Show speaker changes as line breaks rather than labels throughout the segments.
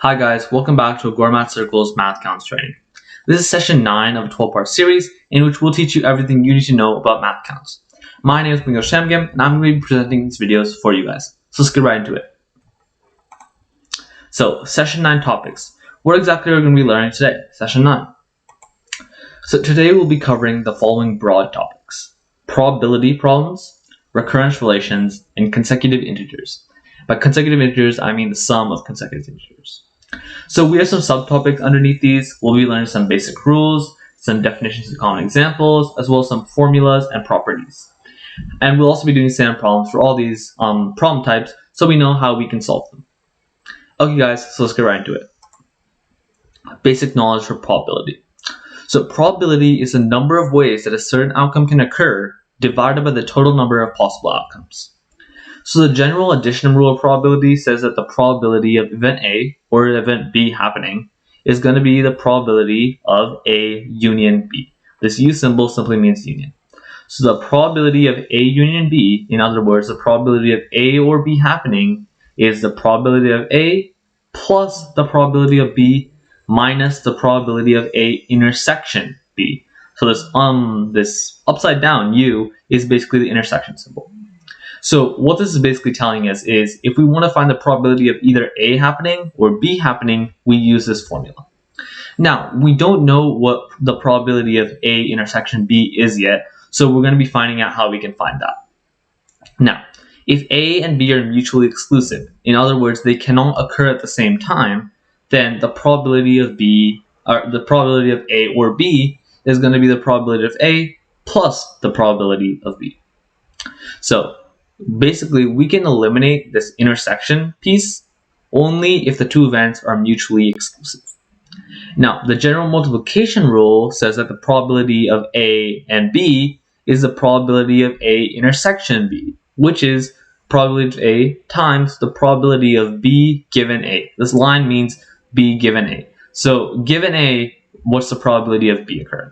Hi guys, welcome back to Math Circle's MathCounts training. This is session 9 of a 12-part series in which we'll teach you everything you need to know about math counts. My name is Mugil Shanmugam and I'm going to be presenting these videos for you guys. So let's get right into it. So, session 9 topics. What exactly are we going to be learning today? Session 9. So today we'll be covering the following broad topics: probability problems, recurrence relations, and consecutive integers. By consecutive integers, I mean the sum of consecutive integers. So we have some subtopics underneath these. We'll be learning some basic rules, some definitions of common examples, as well as some formulas and properties. And we'll also be doing exam problems for all these problem types so we know how we can solve them. Okay guys, so let's get right into it. Basic knowledge for probability. So probability is the number of ways that a certain outcome can occur divided by the total number of possible outcomes. So the general addition rule of probability says that the probability of event A or event B happening is going to be the probability of A union B. This U symbol simply means union. So the probability of A union B, in other words, the probability of A or B happening, is the probability of A plus the probability of B minus the probability of A intersection B. So this upside down U is basically the intersection symbol. So what this is basically telling us is if we want to find the probability of either A happening or B happening, we use this formula. Now, we don't know what the probability of A intersection B is yet, so we're going to be finding out how we can find that. Now, if A and B are mutually exclusive, in other words, they cannot occur at the same time, then the probability of A or B is going to be the probability of A plus the probability of B. So basically, we can eliminate this intersection piece only if the two events are mutually exclusive. Now, the general multiplication rule says that the probability of A and B is the probability of A intersection B, which is probability of A times the probability of B given A. This line means B given A. So given A, what's the probability of B occurring?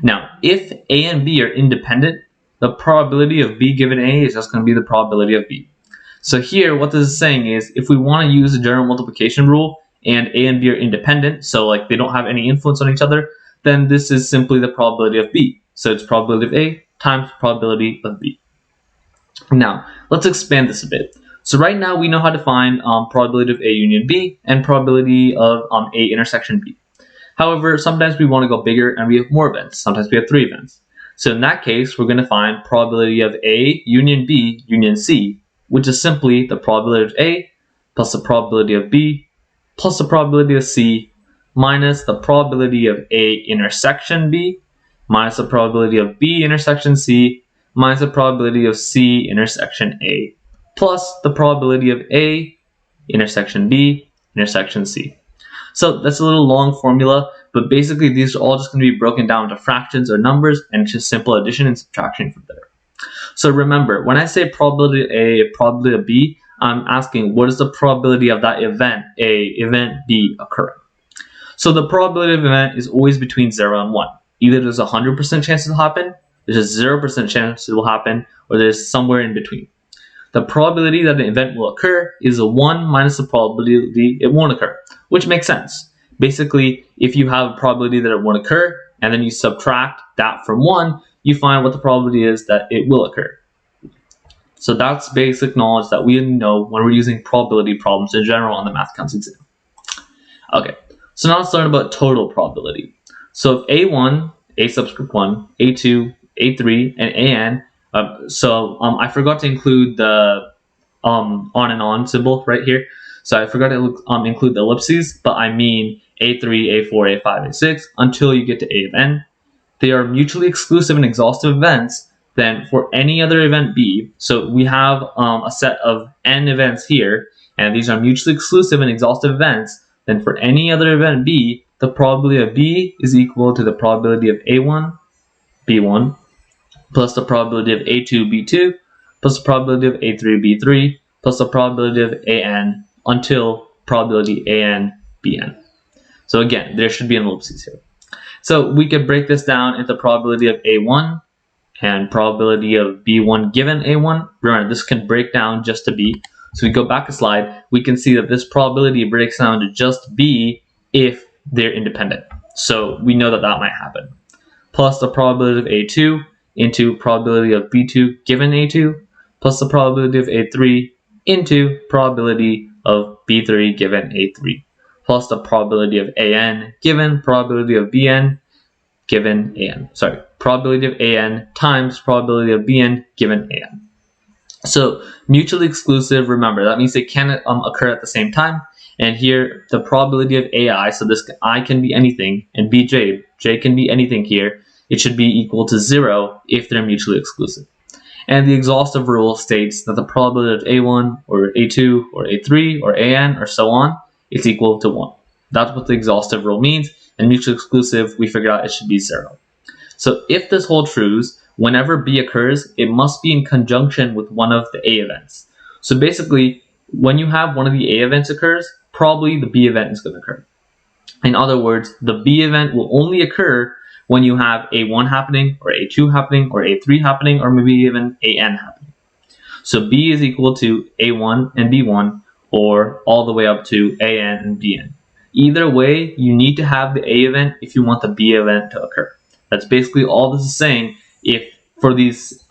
Now, if A and B are independent, the probability of B given A is just going to be the probability of B. So here, what this is saying is, if we want to use the general multiplication rule and A and B are independent, so like they don't have any influence on each other, then this is simply the probability of B. So it's probability of A times probability of B. Now, let's expand this a bit. So right now, we know how to find probability of A union B and probability of A intersection B. However, sometimes we want to go bigger and we have more events. Sometimes we have 3 events. So in that case, we're going to find probability of A union B union C, which is simply the probability of A plus the probability of B plus the probability of C minus the probability of A intersection B minus the probability of B intersection C minus the probability of C intersection A plus the probability of A intersection B intersection C. So that's a little long formula, but basically these are all just going to be broken down to fractions or numbers and just simple addition and subtraction from there. So remember, when I say probability of A, probability of B, I'm asking what is the probability of that event A, event B occurring. So the probability of event is always between 0 and 1. Either there's a 100% chance it will happen, there's a 0% chance it will happen, or there's somewhere in between. The probability that an event will occur is a 1 minus the probability it won't occur, which makes sense. Basically, if you have a probability that it won't occur, and then you subtract that from 1, you find what the probability is that it will occur. So that's basic knowledge that we know when we're using probability problems in general on the MathCounts exam. Okay, so now let's learn about total probability. So if A1, A subscript 1, A2, A3, and AN, I forgot to include the on and on symbol right here. So I forgot to include the ellipses, but I mean A3, A4, A5, A6 until you get to A of n. They are mutually exclusive and exhaustive events. Then for any other event B, so we have a set of n events here, and these are mutually exclusive and exhaustive events. Then for any other event B, the probability of B is equal to the probability of A1, B1, plus the probability of A2, B2, plus the probability of A3, B3, plus the probability of AN until probability AN, BN. So again, there should be an ellipses here. So we could break this down into probability of A1 and probability of B1 given A1. Remember, this can break down just to B. So we go back a slide, we can see that this probability breaks down to just B if they're independent. So we know that that might happen. Plus the probability of A2 into probability of B2 given A2, plus the probability of A3 into probability of B3 given A3, plus the probability of AN given probability of BN given AN. Sorry, probability of AN times probability of BN given AN. So mutually exclusive, remember, that means they can occur at the same time. And here, the probability of AI, so this I can be anything, and BJ, J can be anything here, it should be equal to 0 if they're mutually exclusive. And the exhaustive rule states that the probability of A1 or A2 or A3 or AN or so on is equal to 1. That's what the exhaustive rule means. And mutually exclusive, we figured out it should be 0. So if this holds true, whenever B occurs, it must be in conjunction with one of the A events. So basically, when you have one of the A events occurs, probably the B event is going to occur. In other words, the B event will only occur when you have A1 happening, or A2 happening, or A3 happening, or maybe even AN happening. So B is equal to A1 and B1, or all the way up to AN and BN. Either way, you need to have the A event if you want the B event to occur. That's basically all this is saying for this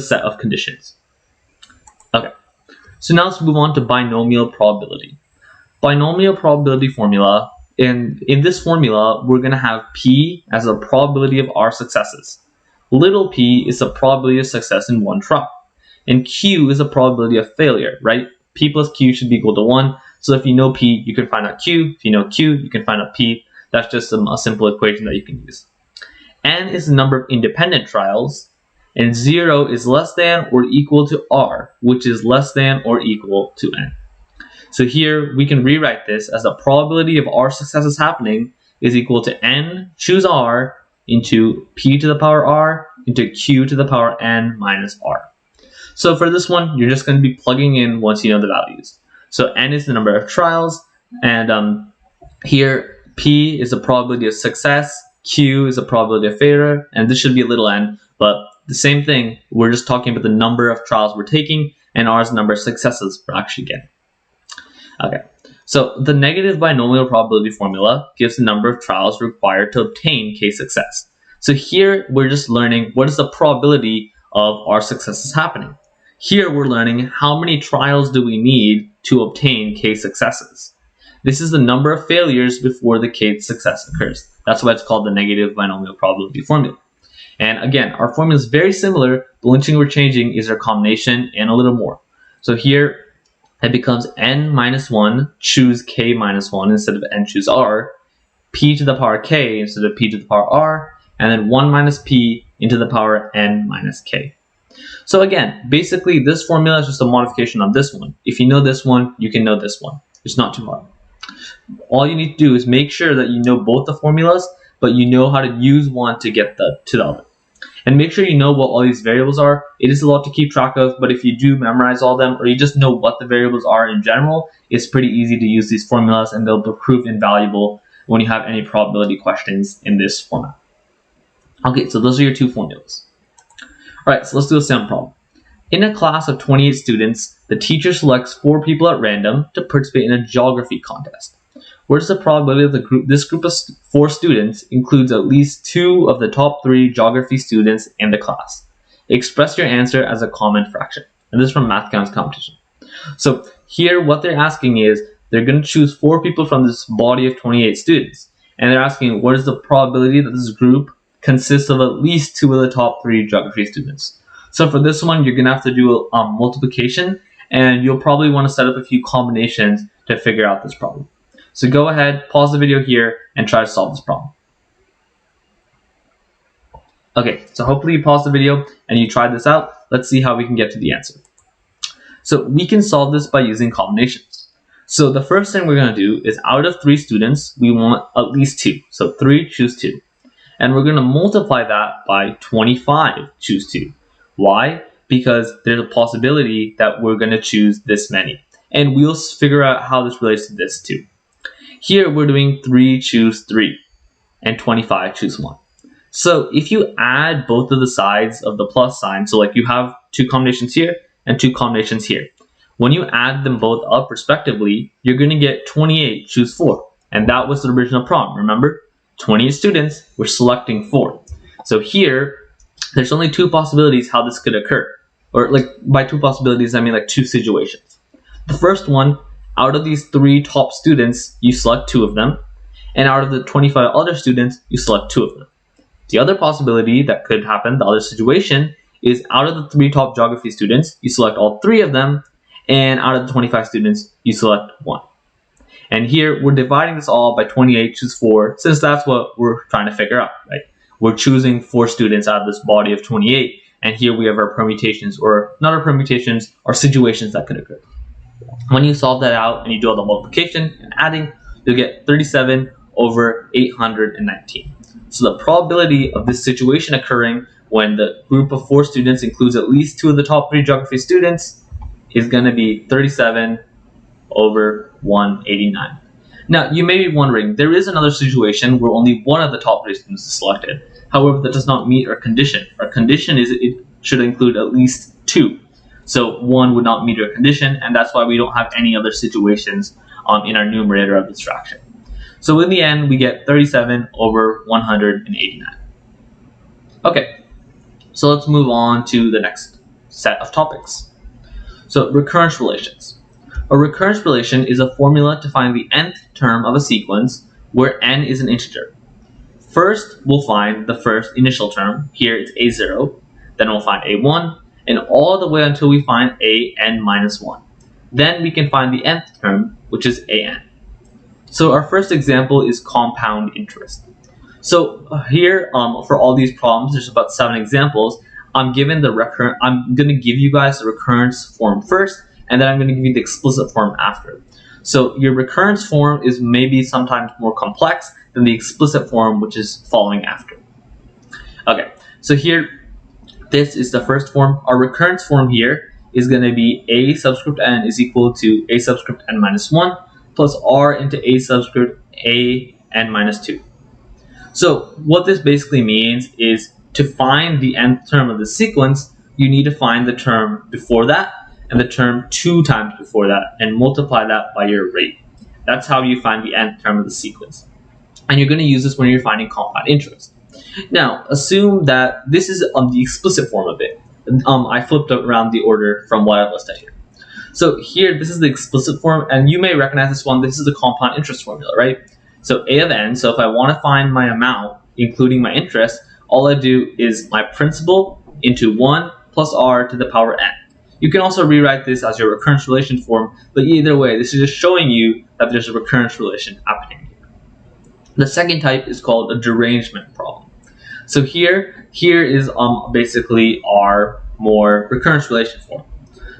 set of conditions. Okay, so now let's move on to binomial probability. Binomial probability formula. In this formula, we're going to have P as a probability of our successes. Little p is the probability of success in one trial. And Q is a probability of failure, right? P plus Q should be equal to 1. So if you know P, you can find out Q. If you know Q, you can find out P. That's just a simple equation that you can use. N is the number of independent trials, and 0 is less than or equal to R, which is less than or equal to N. So here we can rewrite this as the probability of R successes happening is equal to N, choose R, into P to the power R, into Q to the power N minus R. So for this one, you're just going to be plugging in once you know the values. So N is the number of trials, and here P is the probability of success, Q is the probability of failure, and this should be a little n, but the same thing, we're just talking about the number of trials we're taking, and R is the number of successes we're actually getting. Okay, so the negative binomial probability formula gives the number of trials required to obtain K success. So here we're just learning what is the probability of our successes happening. Here we're learning how many trials do we need to obtain K successes. This is the number of failures before the K success occurs. That's why it's called the negative binomial probability formula. And again, our formula is very similar. The only thing we're changing is our combination and a little more. So here it becomes n minus 1, choose k minus 1 instead of n choose r, p to the power k instead of p to the power r, and then 1 minus p into the power n minus k. So again, basically this formula is just a modification on this one. If you know this one, you can know this one. It's not too hard. All you need to do is make sure that you know both the formulas, but you know how to use one to get to the other. And make sure you know what all these variables are. It is a lot to keep track of, but if you do memorize all them, or you just know what the variables are in general, it's pretty easy to use these formulas, and they'll prove invaluable when you have any probability questions in this format. Okay, so those are your two formulas. All right, so let's do a second problem. In a class of 28 students, the teacher selects 4 people at random to participate in a geography contest. What is the probability that this group of 4 students includes at least 2 of the top 3 geography students in the class? Express your answer as a common fraction. And this is from MathCounts competition. So here what they're asking is, they're going to choose 4 people from this body of 28 students. And they're asking, what is the probability that this group consists of at least 2 of the top 3 geography students? So for this one, you're going to have to do a multiplication, and you'll probably want to set up a few combinations to figure out this problem. So go ahead, pause the video here, and try to solve this problem. Okay, so hopefully you paused the video and you tried this out. Let's see how we can get to the answer. So we can solve this by using combinations. So the first thing we're going to do is, out of 3 students, we want at least 2. So 3, choose 2. And we're going to multiply that by 25, choose 2. Why? Because there's a possibility that we're going to choose this many. And we'll figure out how this relates to this too. Here we're doing 3, choose 3, and 25, choose 1. So if you add both of the sides of the plus sign, so like you have 2 combinations here and 2 combinations here, When you add them both up respectively, you're going to get 28, choose 4. And that was the original problem, remember? 28 students, we're selecting 4. So here, there's only 2 possibilities how this could occur. Or like by 2 possibilities, I mean like 2 situations. The first one, out of these 3 top students, you select 2 of them. And out of the 25 other students, you select 2 of them. The other possibility that could happen, the other situation, is out of the 3 top geography students, you select all 3 of them. And out of the 25 students, you select 1. And here, we're dividing this all by 28, choose 4, since that's what we're trying to figure out, right? We're choosing 4 students out of this body of 28, and here we have our permutations, or not our permutations, our situations that could occur. When you solve that out and you do all the multiplication and adding, you'll get 37 over 819. So the probability of this situation occurring when the group of 4 students includes at least 2 of the top 3 geography students is going to be 37 over 189. Now, you may be wondering, there is another situation where only 1 of the top 3 students is selected. However, that does not meet our condition. Our condition is it should include at least 2. So 1 would not meet our condition, and that's why we don't have any other situations in our numerator of this fraction. So in the end, we get 37 over 189. Okay, so let's move on to the next set of topics. So recurrence relations. A recurrence relation is a formula to find the nth term of a sequence where n is an integer. First, we'll find the first initial term. Here it's a0. Then we'll find a1, and all the way until we find an minus 1. Then we can find the nth term, which is an. So our first example is compound interest. So here, for all these problems, there's about 7 examples. I'm going to give you guys the recurrence form first, and then I'm going to give you the explicit form after. So your recurrence form is maybe sometimes more complex than the explicit form, which is following after. Okay, so here, this is the first form. Our recurrence form here is going to be a subscript n is equal to a subscript n minus 1 plus r into a subscript a n minus 2. So what this basically means is to find the nth term of the sequence, you need to find the term before that and the term 2 times before that and multiply that by your rate. That's how you find the nth term of the sequence. And you're going to use this when you're finding compound interest. Now, assume that this is the explicit form of it. I flipped around the order from what I've listed here. So here, this is the explicit form, and you may recognize this one. This is the compound interest formula, right? So a of n, so if I want to find my amount, including my interest, all I do is my principal into 1 plus r to the power n. You can also rewrite this as your recurrence relation form, but either way, this is just showing you that there's a recurrence relation happening here. The second type is called a derangement problem. So here is basically our more recurrence relation form.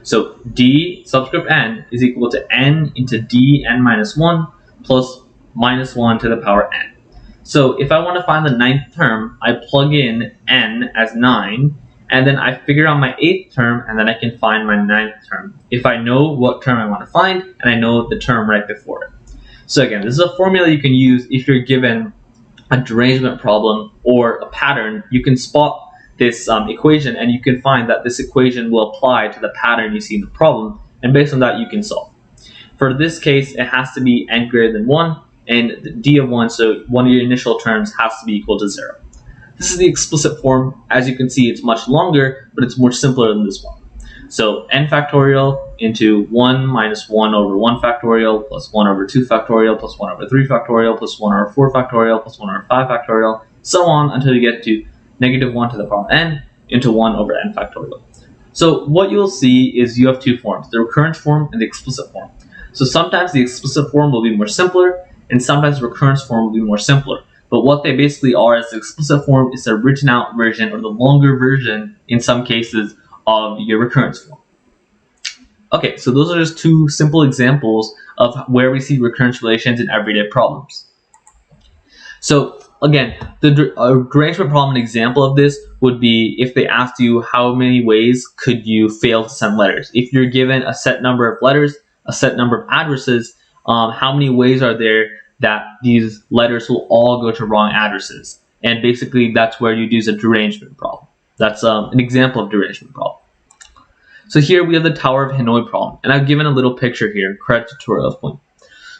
So d subscript n is equal to n into dn minus 1 plus minus 1 to the power n. So if I want to find the 9th term, I plug in n as 9, and then I figure out my 8th term, and then I can find my 9th term if I know what term I want to find, and I know the term right before it. So again, this is a formula you can use if you're given a derangement problem or a pattern. You can spot this equation, and you can find that this equation will apply to the pattern you see in the problem, and based on that, you can solve. For this case, it has to be n greater than 1, and d of 1, so one of your initial terms has to be equal to 0. This is the explicit form. As you can see, it's much longer, but it's more simpler than this one. So n factorial into 1 minus 1 over 1 factorial plus 1 over 2 factorial plus 1 over 3 factorial plus 1 over 4 factorial plus 1 over 5 factorial, so on until you get to negative 1 to the power n into 1 over n factorial. So what you'll see is you have 2 forms, the recurrence form and the explicit form. So sometimes the explicit form will be more simpler, and sometimes the recurrence form will be more simpler. But what they basically are is the explicit form is the written out version, or the longer version in some cases, of your recurrence form. Okay, so those are just 2 simple examples of where we see recurrence relations in everyday problems. So again, the derangement problem example of this would be if they asked you how many ways could you fail to send letters. If you're given a set number of letters, a set number of addresses, how many ways are there that these letters will all go to wrong addresses? And basically that's where you'd use a derangement problem. That's an example of derangement problem. So here we have the Tower of Hanoi problem, and I've given a little picture here, credit tutorials point.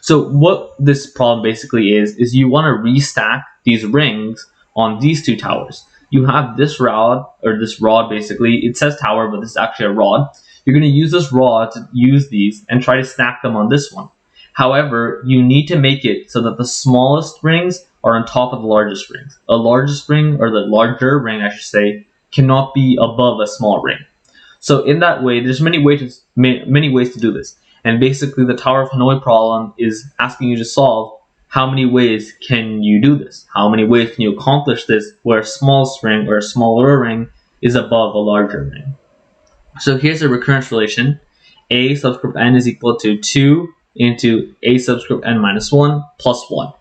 So what this problem basically is you want to restack these rings on these two towers. You have this rod, or this rod basically, it says tower, but this is actually a rod. You're going to use this rod to use these and try to stack them on this one. However, you need to make it so that the smallest rings are on top of the largest rings. A largest ring, or the larger ring I should say, cannot be above a small ring. So in that way, there's many ways to do this. And basically the Tower of Hanoi problem is asking you to solve how many ways can you do this? How many ways can you accomplish this where a small ring or a smaller ring is above a larger ring? So here's a recurrence relation. A subscript n is equal to 2 into a subscript n minus 1 plus 1.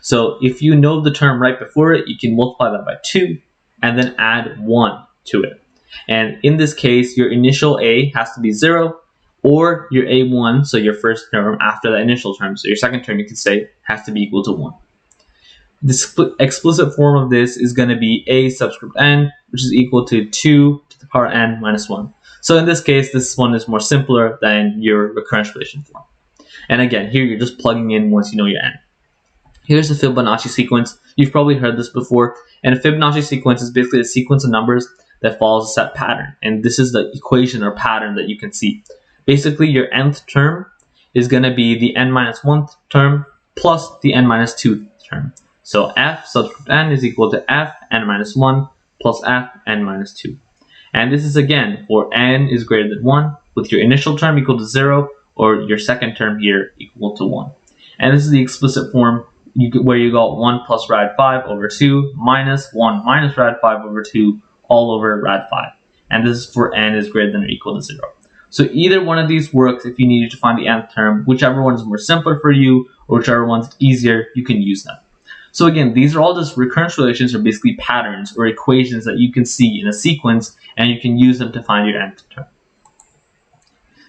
So if you know the term right before it, you can multiply that by 2 and then add 1 to it. And in this case, your initial a has to be 0, or your a1, so your first term after the initial term, so your second term you can say, has to be equal to 1. The explicit form of this is going to be a subscript n, which is equal to 2 to the power n minus 1. So in this case, this one is more simpler than your recurrence relation form. And again, here you're just plugging in once you know your n. Here's the Fibonacci sequence. You've probably heard this before. And a Fibonacci sequence is basically a sequence of numbers that follows a set pattern. And this is the equation or pattern that you can see. Basically, your nth term is going to be the n minus 1th term plus the n minus 2th term. So f subscript n is equal to f n minus 1 plus f n minus 2. And this is again for n is greater than 1 with your initial term equal to 0 or your second term here equal to 1. And this is the explicit form where you got 1 plus rad 5 over 2 minus 1 minus rad 5 over 2 all over rad 5. And this is for n is greater than or equal to 0. So either one of these works if you needed to find the nth term. Whichever one is more simpler for you or whichever one's easier, you can use them. So again, these are all just recurrence relations, or basically patterns or equations that you can see in a sequence, and you can use them to find your nth term.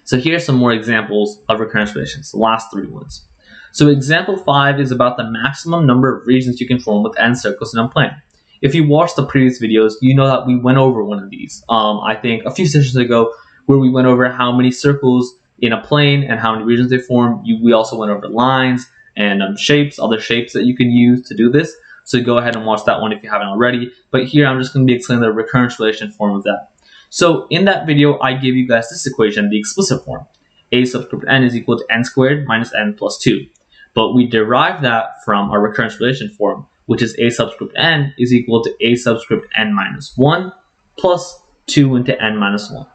So here's some more examples of recurrence relations, the last 3 ones. So example 5 is about the maximum number of regions you can form with n circles in a plane. If you watched the previous videos, you know that we went over one of these, I think a few sessions ago, where we went over how many circles in a plane and how many regions they form. We also went over lines and shapes, other shapes that you can use to do this. So go ahead and watch that one if you haven't already. But here I'm just going to be explaining the recurrence relation form of that. So in that video, I gave you guys this equation, the explicit form. A subscript n is equal to n squared minus n plus 2. But we derived that from our recurrence relation form, which is a subscript n is equal to a subscript n minus 1 plus 2 into n minus 1.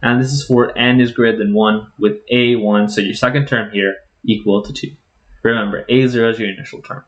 And this is for n is greater than 1 with a1, so your second term here, equal to 2. Remember, a0 is your initial term.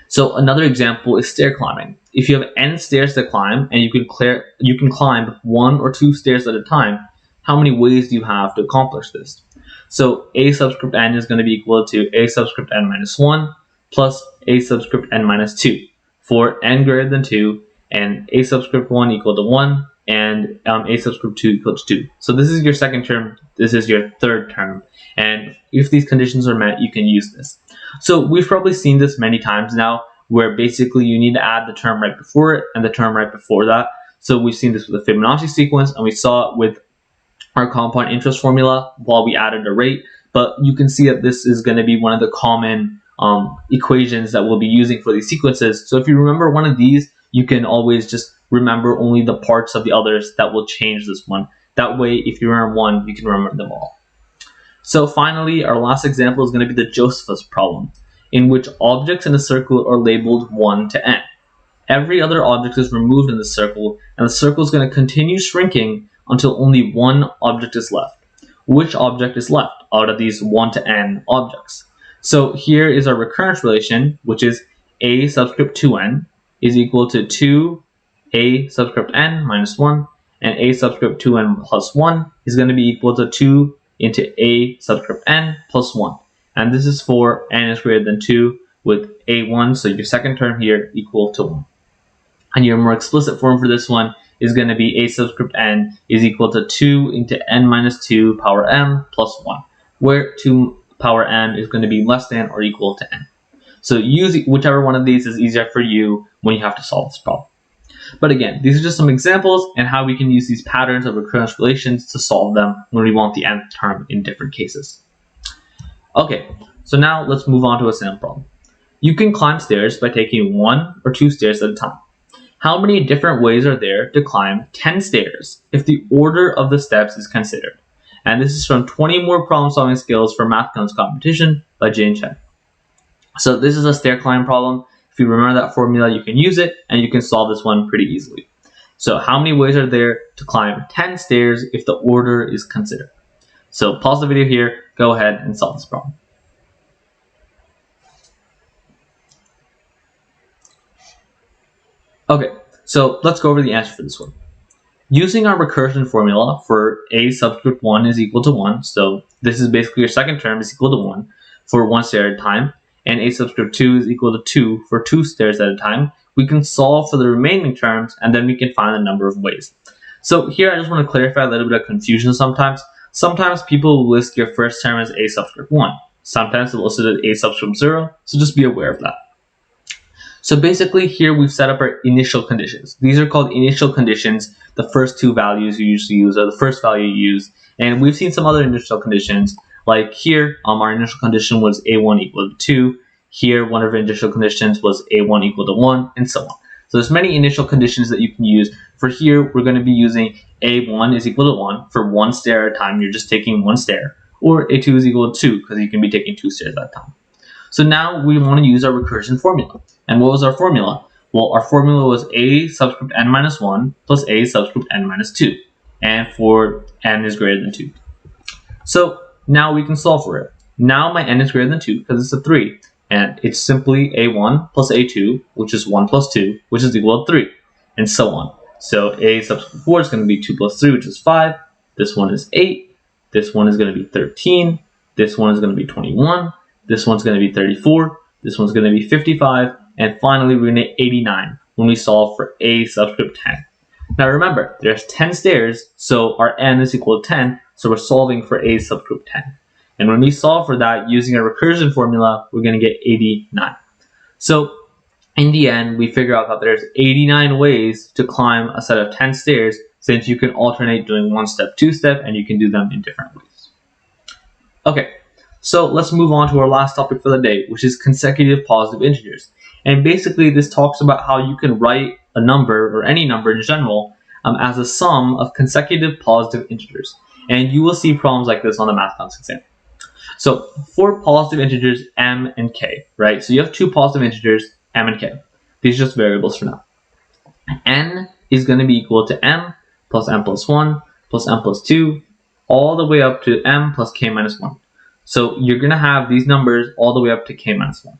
So another example is stair climbing. If you have n stairs to climb and you can climb 1 or 2 stairs at a time, how many ways do you have to accomplish this? So a subscript n is going to be equal to a subscript n minus 1 plus a subscript n minus 2 for n greater than 2 and a subscript 1 equal to 1 and a subscript 2 equal to 2. So this is your second term, this is your third term, and if these conditions are met, you can use this. So we've probably seen this many times now, where basically you need to add the term right before it and the term right before that. So we've seen this with the Fibonacci sequence, and we saw it with our compound interest formula while we added a rate, but you can see that this is going to be one of the common equations that we'll be using for these sequences. So if you remember one of these, you can always just remember only the parts of the others that will change this one. That way, if you remember one, you can remember them all. So finally, our last example is going to be the Josephus problem, in which objects in a circle are labeled 1 to n. Every other object is removed in the circle, and the circle is going to continue shrinking until only one object is left. Which object is left out of these 1 to n objects? So here is our recurrence relation, which is a subscript 2n is equal to 2a subscript n minus 1, and a subscript 2n plus 1 is going to be equal to 2 into a subscript n plus 1. And this is for n is greater than 2 with a1, so your second term here equal to 1. And your more explicit form for this one is going to be a subscript n is equal to 2 into n minus 2 power m plus 1, where 2 power m is going to be less than or equal to n. So use whichever one of these is easier for you when you have to solve this problem. But again, these are just some examples and how we can use these patterns of recurrence relations to solve them when we want the nth term in different cases. Okay, so now let's move on to a sample problem. You can climb stairs by taking 1 or 2 stairs at a time. How many different ways are there to climb 10 stairs if the order of the steps is considered? And this is from 20 More Problem Solving Skills for MathCounts Competition by Jane Chen. So this is a stair climb problem. If you remember that formula, you can use it and you can solve this one pretty easily. So how many ways are there to climb 10 stairs if the order is considered? So pause the video here, go ahead and solve this problem. Okay, so let's go over the answer for this one. Using our recursion formula for a subscript 1 is equal to 1, so this is basically your second term is equal to 1 for 1 stair at a time, and a subscript 2 is equal to 2 for 2 stairs at a time, we can solve for the remaining terms and then we can find the number of ways. So here I just want to clarify a little bit of confusion sometimes. Sometimes people will list your first term as a subscript 1. Sometimes they'll list it as a subscript 0, so just be aware of that. So basically here we've set up our initial conditions. These are called initial conditions. The first 2 values you usually use or the first value you use. And we've seen some other initial conditions. Like here, our initial condition was a1 equal to 2. Here, one of our initial conditions was a1 equal to 1, and so on. So there's many initial conditions that you can use. For here, we're going to be using a1 is equal to 1 for 1 stair at a time. You're just taking 1 stair. Or a2 is equal to 2 because you can be taking 2 stairs at a time. So now we want to use our recursion formula. And what was our formula? Well, our formula was a subscript n minus 1 plus a subscript n minus 2. And for n is greater than 2. So now we can solve for it. Now my n is greater than 2 because it's a 3. And it's simply a1 plus a2, which is 1 plus 2, which is equal to 3. And so on. So a subscript 4 is going to be 2 plus 3, which is 5. This one is 8. This one is going to be 13. This one is going to be 21. This one's going to be 34. This one's going to be 55. And finally, we're going to get 89 when we solve for a subscript 10. Now remember, there's 10 stairs, so our n is equal to 10, so we're solving for a subscript 10. And when we solve for that using a recursion formula, we're going to get 89. So in the end, we figure out that there's 89 ways to climb a set of 10 stairs, since you can alternate doing 1 step, 2 step, and you can do them in different ways. Okay, so let's move on to our last topic for the day, which is consecutive positive integers. And basically, this talks about how you can write a number, or any number in general, as a sum of consecutive positive integers. And you will see problems like this on the MathCounts exam. So for positive integers m and k, right? So you have 2 positive integers, m and k. These are just variables for now. N is going to be equal to m plus 1 plus m plus 2, all the way up to m plus k minus 1. So you're going to have these numbers all the way up to k minus 1.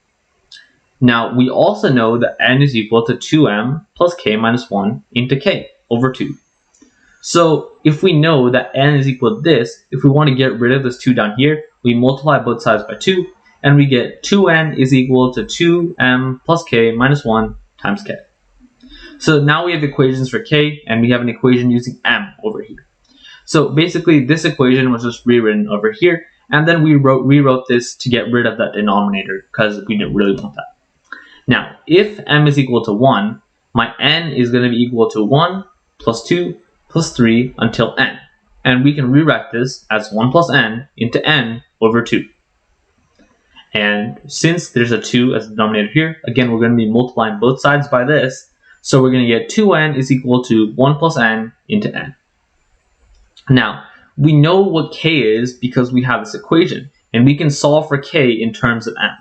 Now, we also know that n is equal to 2m plus k minus 1 into k over 2. So if we know that n is equal to this, if we want to get rid of this 2 down here, we multiply both sides by 2, and we get 2n is equal to 2m plus k minus 1 times k. So now we have equations for k, and we have an equation using m over here. So basically, this equation was just rewritten over here, and then we rewrote this to get rid of that denominator because we didn't really want that. Now, if m is equal to 1, my n is going to be equal to 1 plus 2 plus 3 until n. And we can rewrite this as 1 plus n into n over 2. And since there's a 2 as the denominator here, again, we're going to be multiplying both sides by this. So we're going to get 2n is equal to 1 plus n into n. Now, we know what k is because we have this equation. And we can solve for k in terms of m.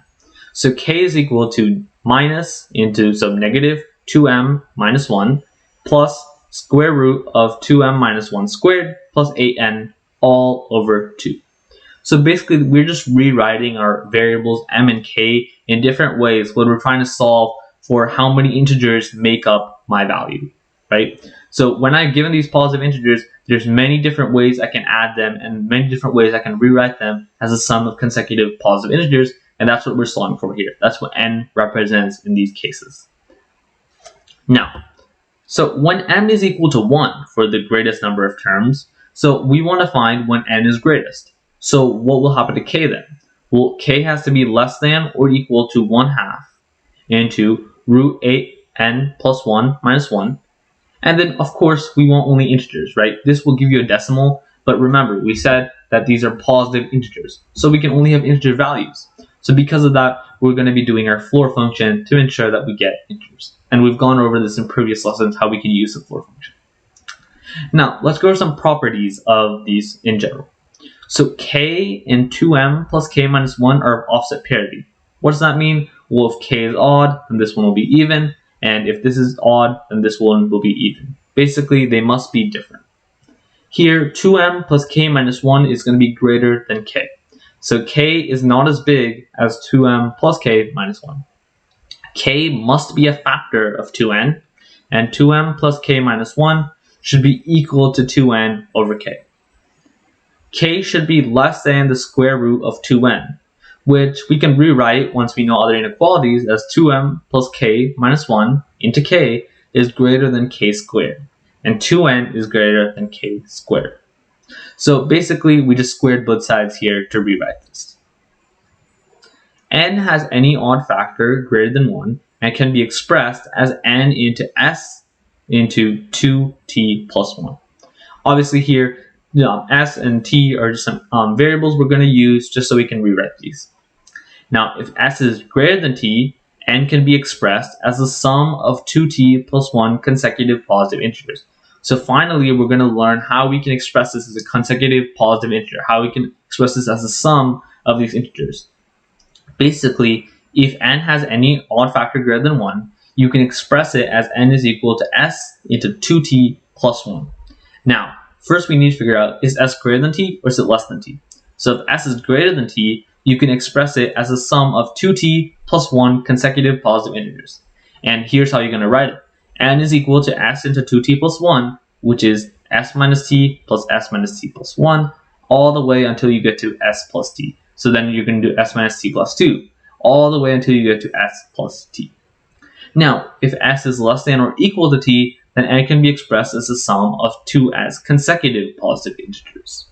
So k is equal to minus into, so negative 2m minus 1 plus square root of 2m minus 1 squared plus 8n all over 2. So basically, we're just rewriting our variables m and k in different ways when we're trying to solve for how many integers make up my value, right? So when I've given these positive integers, there's many different ways I can add them and many different ways I can rewrite them as a sum of consecutive positive integers, and that's what we're solving for here. That's what n represents in these cases. Now, so when m is equal to 1 for the greatest number of terms, so we want to find when n is greatest. So what will happen to k then? Well, k has to be less than or equal to 1/2 into root 8n plus 1 minus 1 And then, of course, we want only integers, right? This will give you a decimal, but remember, we said that these are positive integers, so we can only have integer values. So because of that, we're going to be doing our floor function to ensure that we get integers. And we've gone over this in previous lessons, how we can use the floor function. Now, let's go over some properties of these in general. So k and 2m plus k minus 1 are of offset parity. What does that mean? Well, if k is odd, then this one will be even, and if this is odd, then this one will be even. Basically, they must be different. Here, 2m plus k minus 1 is going to be greater than k. So k is not as big as 2m plus k minus 1. K must be a factor of 2n, and 2m plus k minus 1 should be equal to 2n over k. K should be less than the square root of 2n, which we can rewrite once we know other inequalities as 2m plus k minus 1 into k is greater than k squared, and 2n is greater than k squared. So basically, we just squared both sides here to rewrite this. N has any odd factor greater than 1 and can be expressed as n into s into 2t plus 1. Obviously here, s and t are just some variables we're going to use just so we can rewrite these. Now, if s is greater than t, n can be expressed as the sum of 2t plus 1 consecutive positive integers. So finally, we're going to learn how we can express this as a consecutive positive integer, how we can express this as the sum of these integers. Basically, if n has any odd factor greater than 1, you can express it as n is equal to s into 2t plus 1. Now, first we need to figure out, is s greater than t or is it less than t? So if s is greater than t, you can express it as a sum of 2t plus 1 consecutive positive integers. And here's how you're going to write it. N is equal to s into 2t plus 1, which is s minus t plus s minus t plus 1, all the way until you get to s plus t. So then you're going to do s minus t plus 2, all the way until you get to s plus t. Now, if s is less than or equal to t, then n can be expressed as the sum of 2s consecutive positive integers.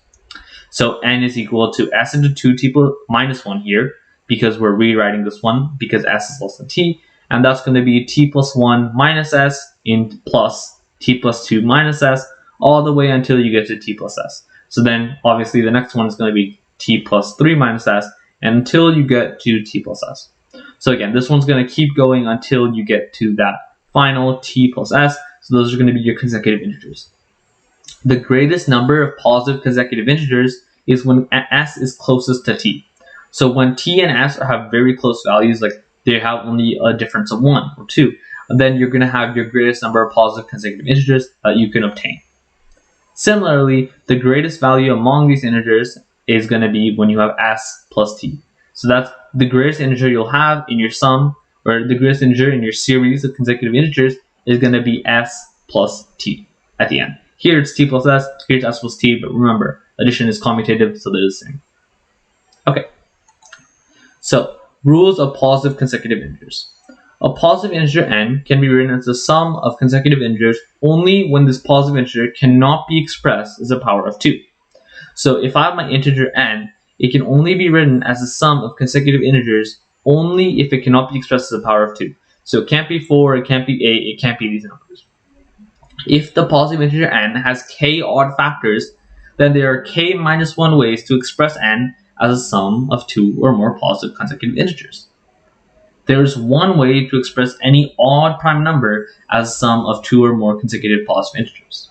So n is equal to s into 2t minus 1 here, because we're rewriting this one because s is less than t, and that's going to be t plus 1 minus s in plus t plus 2 minus s, all the way until you get to t plus s. So then, obviously, the next one is going to be t plus 3 minus s, until you get to t plus s. So again, this one's going to keep going until you get to that final t plus s, so those are going to be your consecutive integers. The greatest number of positive consecutive integers is when s is closest to t. So when t and s have very close values, like they have only a difference of 1 or 2, then you're going to have your greatest number of positive consecutive integers that you can obtain. Similarly, the greatest value among these integers is going to be when you have s plus t. So that's the greatest integer you'll have in your sum, or the greatest integer in your series of consecutive integers is going to be s plus t at the end. Here it's t plus s, here it's s plus t, but remember, addition is commutative, so they're the same. Okay, so rules of positive consecutive integers. A positive integer n can be written as the sum of consecutive integers only when this positive integer cannot be expressed as a power of 2. So if I have my integer n, it can only be written as the sum of consecutive integers only if it cannot be expressed as a power of 2. So it can't be 4, it can't be 8, it can't be these numbers. If the positive integer n has k odd factors, then there are k minus 1 ways to express n as a sum of 2 or more positive consecutive integers. There is one way to express any odd prime number as a sum of 2 or more consecutive positive integers.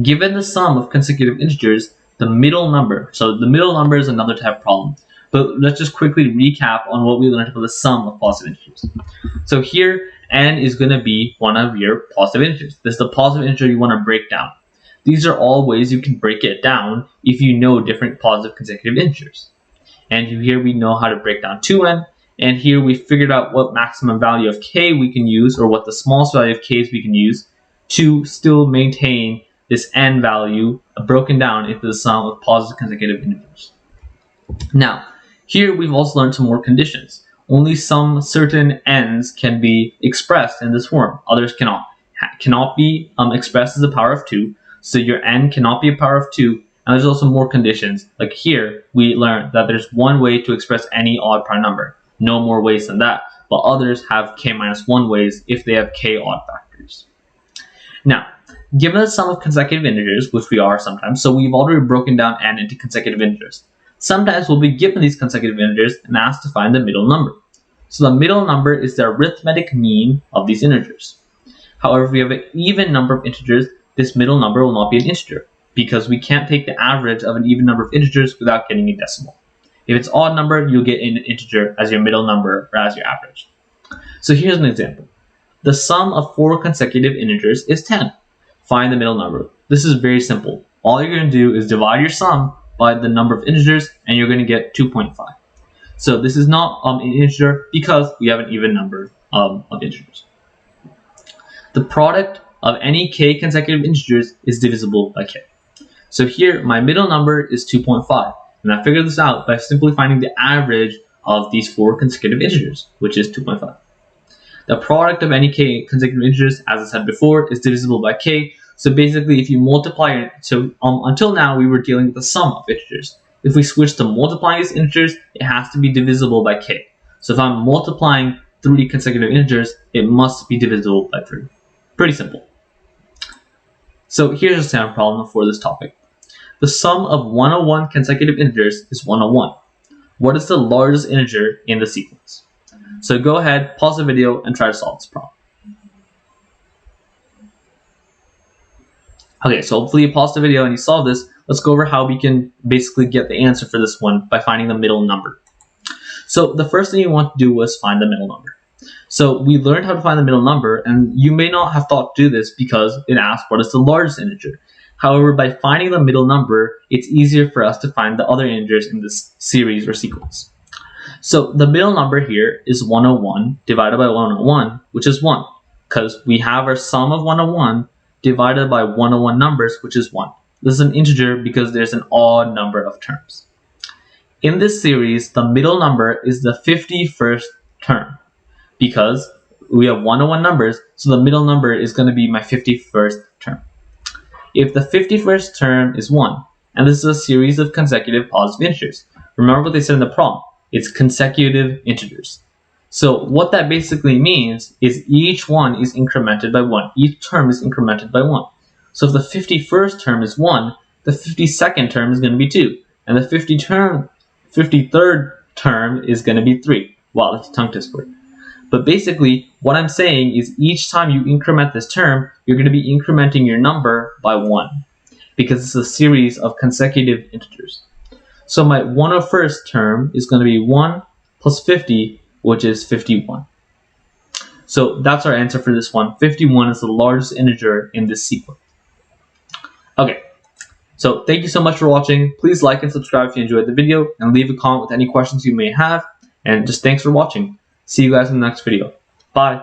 Given the sum of consecutive integers, the middle number, so the middle number is another type of problem, but let's just quickly recap on what we learned about the sum of positive integers. So here, n is going to be one of your positive integers. This is the positive integer you want to break down. These are all ways you can break it down if you know different positive consecutive integers. And here we know how to break down 2n, and here we figured out what maximum value of k we can use, or what the smallest value of k's we can use to still maintain this n value broken down into the sum of positive consecutive integers. Now, here we've also learned some more conditions. Only some certain n's can be expressed in this form. Others cannot. Cannot be expressed as a power of 2, so your n cannot be a power of 2. And there's also more conditions. Like here, we learned that there's one way to express any odd prime number. No more ways than that. But others have k minus 1 ways if they have k odd factors. Now, given the sum of consecutive integers, which we are sometimes, so we've already broken down n into consecutive integers. Sometimes we'll be given these consecutive integers and asked to find the middle number. So the middle number is the arithmetic mean of these integers. However, if we have an even number of integers, this middle number will not be an integer, because we can't take the average of an even number of integers without getting a decimal. If it's odd number, you'll get an integer as your middle number or as your average. So here's an example. The sum of 4 consecutive integers is 10. Find the middle number. This is very simple. All you're going to do is divide your sum by the number of integers, and you're going to get 2.5. So this is not an integer because we have an even number of integers. The product of any k consecutive integers is divisible by k. So here, my middle number is 2.5, and I figured this out by simply finding the average of these 4 consecutive integers, which is 2.5. The product of any k consecutive integers, as I said before, is divisible by k. So basically, if you multiply it, until now we were dealing with the sum of integers. If we switch to multiplying these integers, it has to be divisible by k. So if I'm multiplying 3 consecutive integers, it must be divisible by 3. Pretty simple. So here's a sample problem for this topic. The sum of 101 consecutive integers is 101. What is the largest integer in the sequence? So go ahead, pause the video, and try to solve this problem. Okay, so hopefully you paused the video and you solve this. Let's go over how we can basically get the answer for this one by finding the middle number. So the first thing you want to do was find the middle number. So we learned how to find the middle number, and you may not have thought to do this because it asks what is the largest integer. However, by finding the middle number, it's easier for us to find the other integers in this series or sequence. So the middle number here is 101 divided by 101, which is 1, because we have our sum of 101 divided by 101 numbers, which is 1. This is an integer because there's an odd number of terms. In this series, the middle number is the 51st term, because we have 101 numbers, so the middle number is going to be my 51st term. If the 51st term is 1, and this is a series of consecutive positive integers, remember what they said in the problem. It's consecutive integers. So what that basically means is each one is incremented by 1. Each term is incremented by 1. So if the 51st term is 1, the 52nd term is going to be 2. And the 53rd term is going to be 3. Wow, that's a tongue twister. But basically, what I'm saying is each time you increment this term, you're going to be incrementing your number by 1. Because it's a series of consecutive integers. So my 101st term is going to be 1 plus 50, which is 51. So that's our answer for this one. 51 is the largest integer in this sequence. Okay, so thank you so much for watching. Please like and subscribe if you enjoyed the video, and leave a comment with any questions you may have. And just thanks for watching. See you guys in the next video. Bye.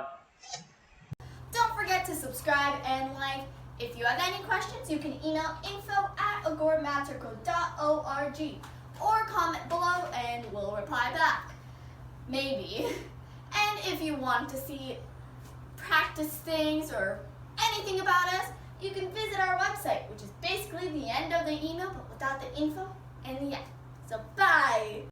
Don't forget to subscribe and like. If you have any questions, you can email info@agoramathcircle.org or comment below and we'll reply back. Maybe. And if you want to see practice things or anything about us, you can visit our website, which is basically the end of the email but without the info and the end. So bye!